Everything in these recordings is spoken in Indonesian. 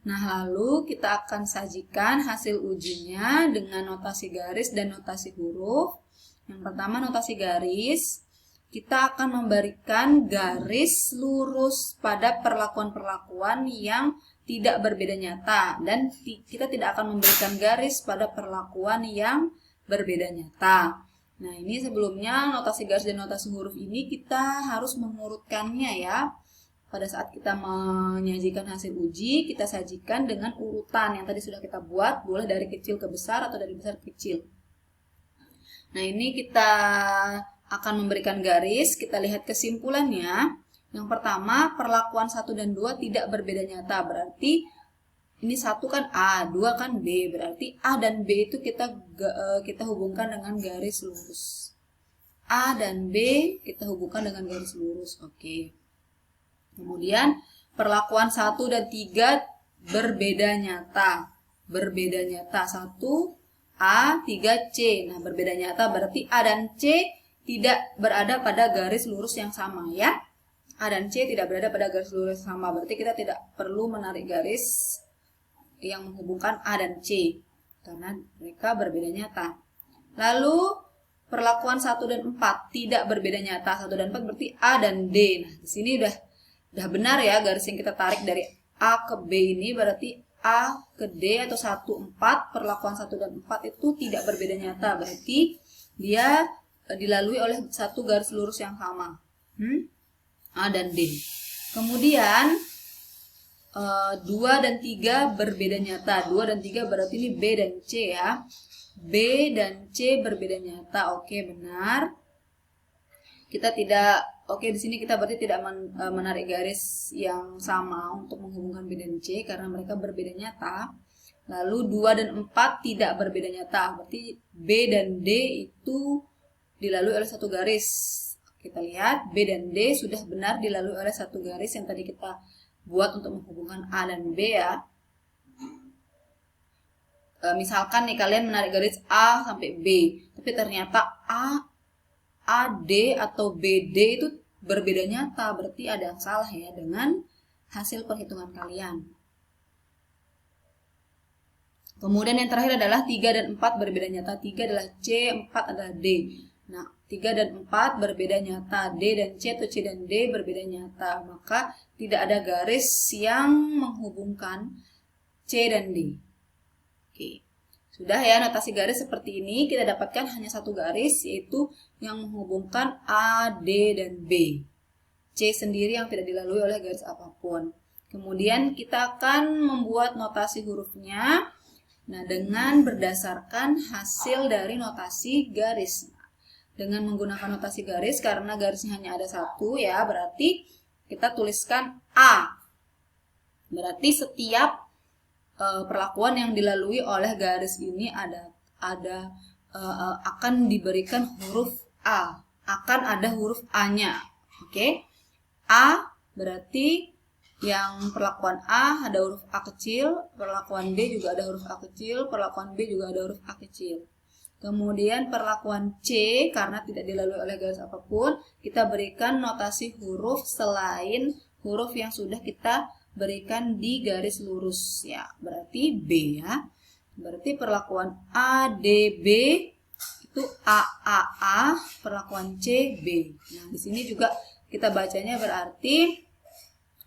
Nah, lalu kita akan sajikan hasil ujinya dengan notasi garis dan notasi huruf. Yang pertama notasi garis, kita akan memberikan garis lurus pada perlakuan-perlakuan yang tidak berbeda nyata, dan kita tidak akan memberikan garis pada perlakuan yang berbeda nyata. Nah, ini sebelumnya notasi garis dan notasi huruf ini kita harus mengurutkannya ya. Pada saat kita menyajikan hasil uji, kita sajikan dengan urutan yang tadi sudah kita buat, boleh dari kecil ke besar atau dari besar ke kecil. Nah, ini kita akan memberikan garis, kita lihat kesimpulannya. Yang pertama, perlakuan 1 dan 2 tidak berbeda nyata, berarti ini 1 kan A, 2 kan B, berarti A dan B itu kita hubungkan dengan garis lurus. A dan B kita hubungkan dengan garis lurus, oke. Kemudian perlakuan 1 dan 3 berbeda nyata. Berbeda nyata 1 A, 3 C. Nah, berbeda nyata berarti A dan C tidak berada pada garis lurus yang sama ya. A dan C tidak berada pada garis lurus yang sama. Berarti kita tidak perlu menarik garis yang menghubungkan A dan C karena mereka berbeda nyata. Lalu perlakuan 1 dan 4 tidak berbeda nyata. 1 dan 4 berarti A dan D. Nah, di sini udah benar ya garis yang kita tarik dari A ke B ini, berarti A ke D atau 1, 4, perlakuan 1 dan 4 itu tidak berbeda nyata, berarti dia dilalui oleh satu garis lurus yang sama, A dan D. Kemudian 2 dan 3 berbeda nyata, 2 dan 3 berarti ini B dan C ya, B dan C berbeda nyata, oke benar. Kita tidak, oke di sini kita berarti tidak menarik garis yang sama untuk menghubungkan B dan C karena mereka berbeda nyata. Lalu 2 dan 4 tidak berbeda nyata, berarti B dan D itu dilalui oleh satu garis. Kita lihat B dan D sudah benar dilalui oleh satu garis yang tadi kita buat untuk menghubungkan A dan B ya. Misalkan nih kalian menarik garis A sampai B, tapi ternyata AD atau BD itu berbeda nyata, berarti ada yang salah ya dengan hasil perhitungan kalian. Kemudian yang terakhir adalah 3 dan 4 berbeda nyata, 3 adalah C, 4 adalah D. Nah, 3 dan 4 berbeda nyata, D dan C atau C dan D berbeda nyata, maka tidak ada garis yang menghubungkan C dan D. Oke. Sudah ya, notasi garis seperti ini kita dapatkan hanya satu garis, yaitu yang menghubungkan A, D, dan B. C sendiri yang tidak dilalui oleh garis apapun. Kemudian kita akan membuat notasi hurufnya, nah dengan berdasarkan hasil dari notasi garis. Dengan menggunakan notasi garis, karena garisnya hanya ada satu ya, berarti kita tuliskan A. Berarti setiap perlakuan yang dilalui oleh garis ini akan diberikan huruf A, akan ada huruf A-nya. Oke. A berarti yang perlakuan A ada huruf A kecil, perlakuan D juga ada huruf A kecil, perlakuan B juga ada huruf A kecil. Kemudian perlakuan C karena tidak dilalui oleh garis apapun, kita berikan notasi huruf selain huruf yang sudah kita berikan di garis lurus ya, berarti B ya. Berarti perlakuan A, D, B itu A, perlakuan C, B. Nah, di sini juga kita bacanya berarti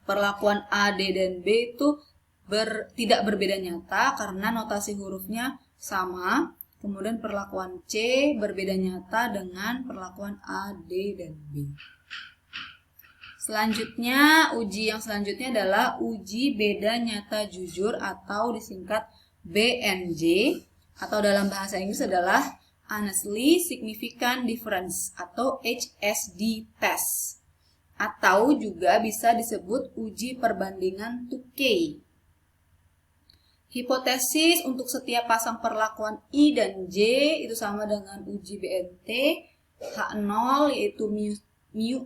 perlakuan A, D, dan B itu tidak berbeda nyata karena notasi hurufnya sama. Kemudian perlakuan C berbeda nyata dengan perlakuan A, D, dan B. Selanjutnya, uji yang selanjutnya adalah uji beda nyata jujur atau disingkat BNJ, atau dalam bahasa Inggris adalah Honestly Significant Difference atau HSD test, atau juga bisa disebut uji perbandingan 2K. Hipotesis untuk setiap pasang perlakuan I dan J itu sama dengan uji BNT. H0 yaitu mu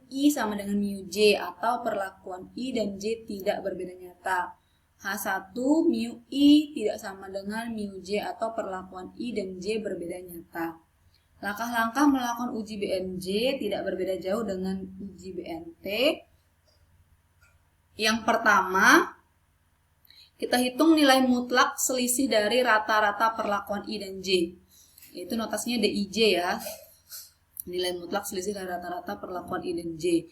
I sama dengan mu J, atau perlakuan I dan J tidak berbeda nyata. H1 mu I tidak sama dengan mu J, atau perlakuan I dan J berbeda nyata. Langkah-langkah melakukan uji BNJ tidak berbeda jauh dengan uji BNT. Yang pertama, kita hitung nilai mutlak selisih dari rata-rata perlakuan I dan J. Itu notasinya DIJ ya. Nilai mutlak selisih dari rata-rata perlakuan I dan J.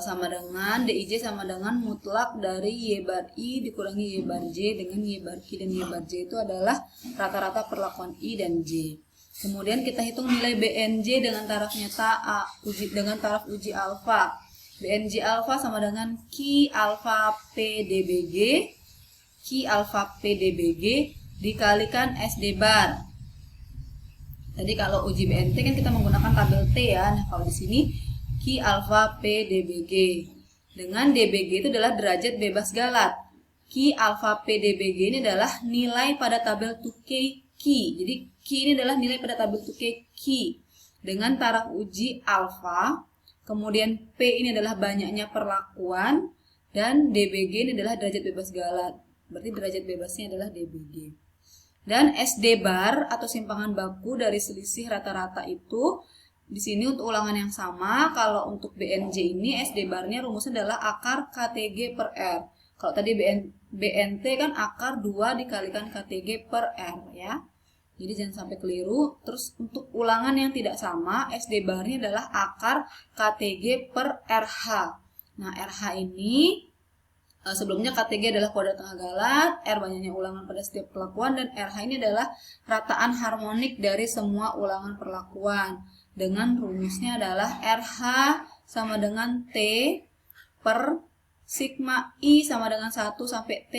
Sama dengan DIJ sama dengan mutlak dari Y bar I dikurangi Y bar J dengan Y bar I, dan Y bar J itu adalah rata-rata perlakuan I dan J. Kemudian kita hitung nilai BNJ dengan taraf nyata A dengan taraf uji alfa. BNJ alfa sama dengan Q alfa P DBG, Q alfa P DBG dikalikan SD bar. Tadi kalau uji BNT kan kita menggunakan tabel T ya. Nah, kalau di sini Q alfa P DBG dengan DBG itu adalah derajat bebas galat. Q alfa P DBG ini adalah nilai pada tabel 2K Q. Jadi Q ini adalah nilai pada tabel 2K Q dengan taraf uji alfa. Kemudian P ini adalah banyaknya perlakuan dan DBG ini adalah derajat bebas galat. Berarti derajat bebasnya adalah DBG. Dan SD bar atau simpangan baku dari selisih rata-rata itu di sini untuk ulangan yang sama. Kalau untuk BNJ ini SD barnya rumusnya adalah akar KTG per R. Kalau tadi BNT kan akar 2 dikalikan KTG per R ya. Jadi jangan sampai keliru. Terus untuk ulangan yang tidak sama, SD barnya adalah akar KTG per RH. Nah, RH ini sebelumnya KTG adalah kuadrat tengah galat, R banyaknya ulangan pada setiap perlakuan, dan RH ini adalah rataan harmonik dari semua ulangan perlakuan. Dengan rumusnya adalah RH sama dengan T per sigma I sama dengan 1 sampai T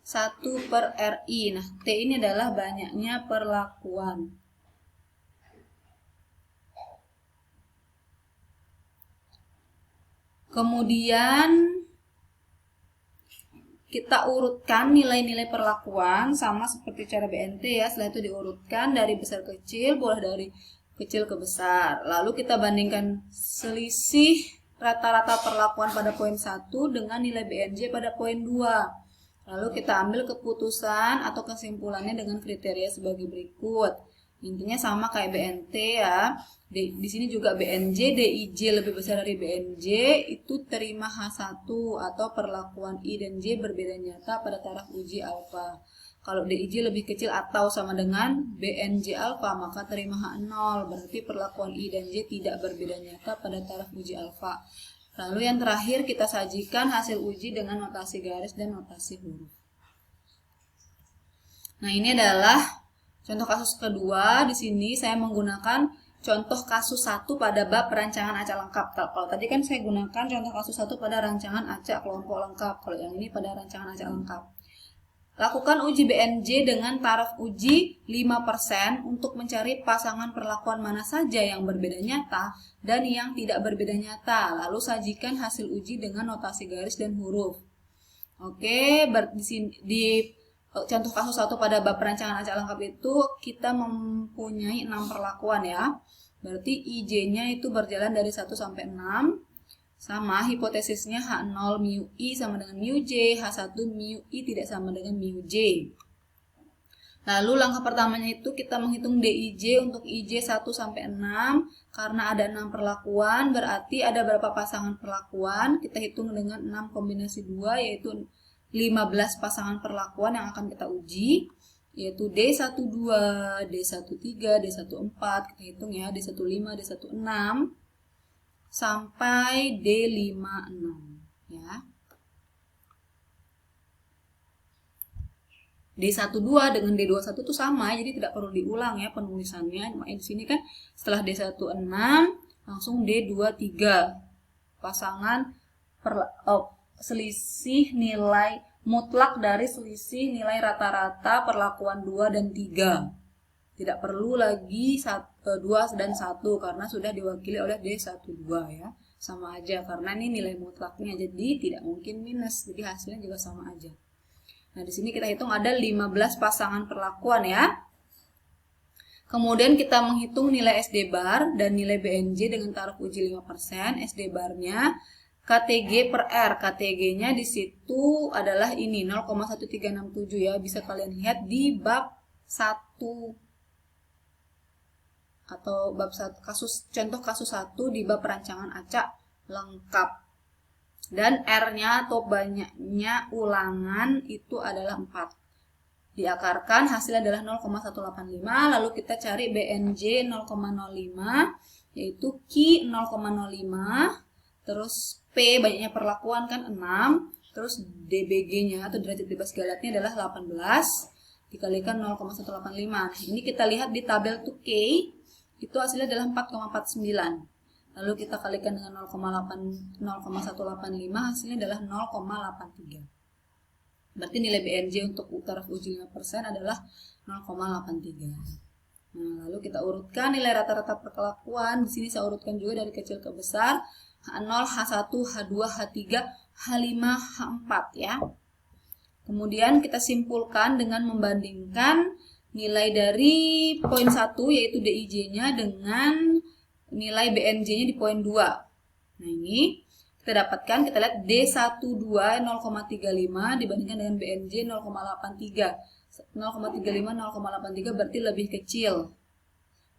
1 per RI. Nah, T ini adalah banyaknya perlakuan. Kemudian kita urutkan nilai-nilai perlakuan sama seperti cara BNT ya. Setelah itu diurutkan dari besar ke kecil, boleh dari kecil ke besar. Lalu kita bandingkan selisih rata-rata perlakuan pada poin 1 dengan nilai BNJ pada poin 2. Lalu kita ambil keputusan atau kesimpulannya dengan kriteria sebagai berikut. Intinya sama kayak BNT ya. Di sini juga BNJ, DIJ lebih besar dari BNJ, itu terima H1 atau perlakuan I dan J berbeda nyata pada taraf uji alfa. Kalau DIJ lebih kecil atau sama dengan BNJ alfa, maka terima H0, berarti perlakuan I dan J tidak berbeda nyata pada taraf uji alfa. Lalu yang terakhir kita sajikan hasil uji dengan notasi garis dan notasi huruf. Nah, ini adalah contoh kasus kedua. Di sini saya menggunakan contoh kasus 1 pada bab perancangan acak lengkap. Kalau tadi kan saya gunakan contoh kasus 1 pada rancangan acak kelompok lengkap. Kalau yang ini pada rancangan acak lengkap. Lakukan uji BNJ dengan taraf uji 5% untuk mencari pasangan perlakuan mana saja yang berbeda nyata dan yang tidak berbeda nyata. Lalu sajikan hasil uji dengan notasi garis dan huruf. Oke, di contoh kasus 1 pada bab perancangan acak lengkap itu kita mempunyai 6 perlakuan ya. Berarti IJ-nya itu berjalan dari 1 sampai 6. Sama hipotesisnya H0 mu I sama dengan mu J, H1 mu I tidak sama dengan mu J. Lalu langkah pertamanya itu kita menghitung DIJ untuk IJ 1 sampai 6. Karena ada 6 perlakuan, berarti ada berapa pasangan perlakuan? Kita hitung dengan 6 kombinasi 2, yaitu 15 pasangan perlakuan yang akan kita uji, yaitu D12, D13, D14, kita hitung ya, D15, D16 sampai D56 ya. D12 dengan D21 itu sama, jadi tidak perlu diulang ya penulisannya. Makanya di sini kan setelah D16 langsung D23 pasangan selisih nilai mutlak dari selisih nilai rata-rata perlakuan 2 dan 3. Tidak perlu lagi 2 dan 1 karena sudah diwakili oleh D12 ya. Sama aja karena ini nilai mutlaknya, jadi tidak mungkin minus. Jadi hasilnya juga sama aja. Nah, di sini kita hitung ada 15 pasangan perlakuan ya. Kemudian kita menghitung nilai SD bar dan nilai BNJ dengan taraf uji 5%. SD barnya KTG per R. KTG-nya di situ adalah ini 0,1367 ya. Bisa kalian lihat di bab 1 atau bab 1 contoh kasus 1 di bab perancangan acak lengkap. Dan R-nya atau banyaknya ulangan itu adalah 4. Diakarkan hasilnya adalah 0,185, lalu kita cari BNJ 0,05, yaitu Q 0,05, terus P banyaknya perlakuan kan 6, terus DBG-nya atau derajat bebas galatnya adalah 18, dikalikan 0,185. Nah, ini kita lihat di tabel 2K, itu hasilnya adalah 4,49. Lalu kita kalikan dengan 0,185, hasilnya adalah 0,83. Berarti nilai BNJ untuk taraf uji 5% adalah 0,83. Nah, lalu kita urutkan nilai rata-rata perlakuan. Di sini saya urutkan juga dari kecil ke besar. H0, H1, H2, H3, H5, H4 ya. Kemudian kita simpulkan dengan membandingkan nilai dari poin 1 yaitu DIJ-nya dengan nilai BNJ-nya di poin 2. Nah, ini kita dapatkan, kita lihat D12 0,35 dibandingkan dengan BNJ 0,83. 0,35 0,83 berarti lebih kecil.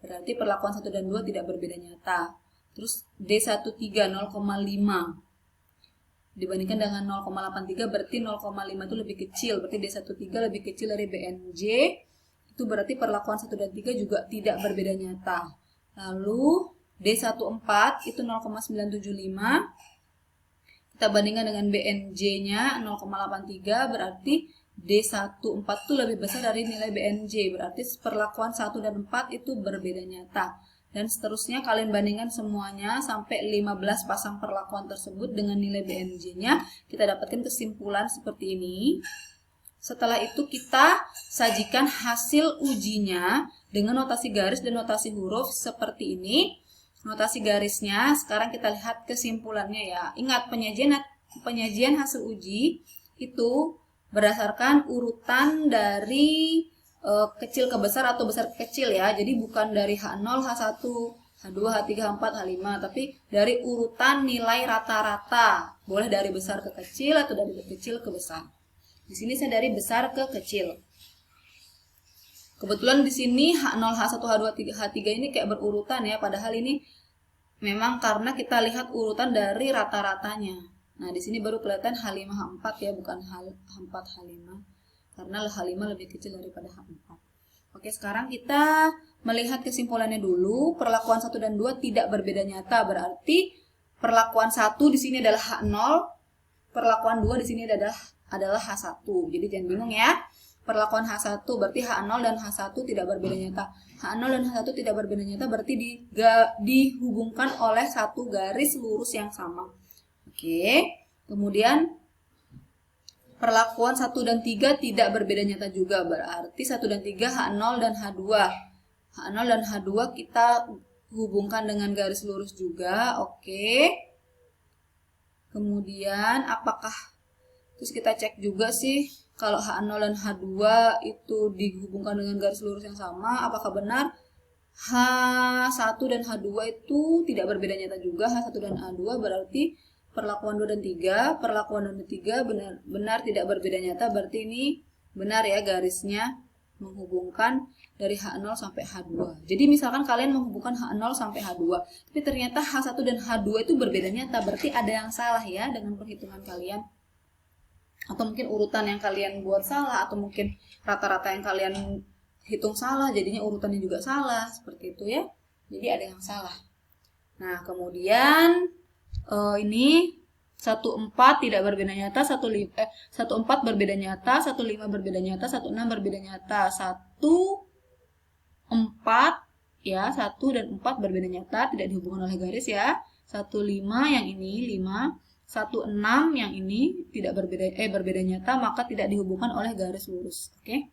Berarti perlakuan 1 dan 2 tidak berbeda nyata. Terus D13 0,5 dibandingkan dengan 0,83 berarti 0,5 itu lebih kecil. Berarti D13 lebih kecil dari BNJ. Itu berarti perlakuan 1 dan 3 juga tidak berbeda nyata. Lalu D14 itu 0,975. Kita bandingkan dengan BNJ-nya 0,83 berarti D14 itu lebih besar dari nilai BNJ. Berarti perlakuan 1 dan 4 itu berbeda nyata. Dan seterusnya kalian bandingkan semuanya sampai 15 pasang perlakuan tersebut dengan nilai BNJ-nya. Kita dapatkan kesimpulan seperti ini. Setelah itu kita sajikan hasil ujinya dengan notasi garis dan notasi huruf seperti ini. Notasi garisnya, sekarang kita lihat kesimpulannya ya. Ingat, penyajian hasil uji itu berdasarkan urutan dari kecil ke besar atau besar ke kecil ya. Jadi bukan dari H0, H1, H2, H3, H4, H5, tapi dari urutan nilai rata-rata. Boleh dari besar ke kecil atau dari kecil ke besar. Di sini saya dari besar ke kecil. Kebetulan di sini H0, H1, H2, H3 ini kayak berurutan ya, padahal ini memang karena kita lihat urutan dari rata-ratanya. Nah, di sini baru kelihatan H5, H4 ya, bukan H4, H5. Karena H5 lebih kecil daripada H4. Oke, sekarang kita melihat kesimpulannya dulu. Perlakuan 1 dan 2 tidak berbeda nyata, berarti perlakuan 1 di sini adalah H0, perlakuan 2 di sini adalah H1. Jadi jangan bingung ya. Perlakuan H1 berarti H0 dan H1 tidak berbeda nyata. H0 dan H1 tidak berbeda nyata berarti dihubungkan oleh satu garis lurus yang sama. Oke. Kemudian perlakuan 1 dan 3 tidak berbeda nyata juga. Berarti 1 dan 3 H0 dan H2. H0 dan H2 kita hubungkan dengan garis lurus juga. Oke. Kemudian terus kita cek juga sih kalau H0 dan H2 itu dihubungkan dengan garis lurus yang sama, apakah benar H1 dan H2 itu tidak berbeda nyata juga. H1 dan H2 berarti perlakuan 2 dan 3, perlakuan 2 dan 3 benar tidak berbeda nyata, berarti ini benar ya garisnya menghubungkan dari H0 sampai H2. Jadi misalkan kalian menghubungkan H0 sampai H2, tapi ternyata H1 dan H2 itu berbeda nyata, berarti ada yang salah ya dengan perhitungan kalian. Atau mungkin urutan yang kalian buat salah, atau mungkin rata-rata yang kalian hitung salah, jadinya urutannya juga salah, seperti itu ya. Jadi ada yang salah. Nah, kemudian ini 14 tidak berbeda nyata, 14 berbeda nyata, 15 berbeda nyata, 16 berbeda nyata, 14 ya, 1 dan 4 berbeda nyata, tidak dihubungkan oleh garis ya. 15 yang ini 5, 16 yang ini tidak berbeda nyata, maka tidak dihubungkan oleh garis lurus. Oke.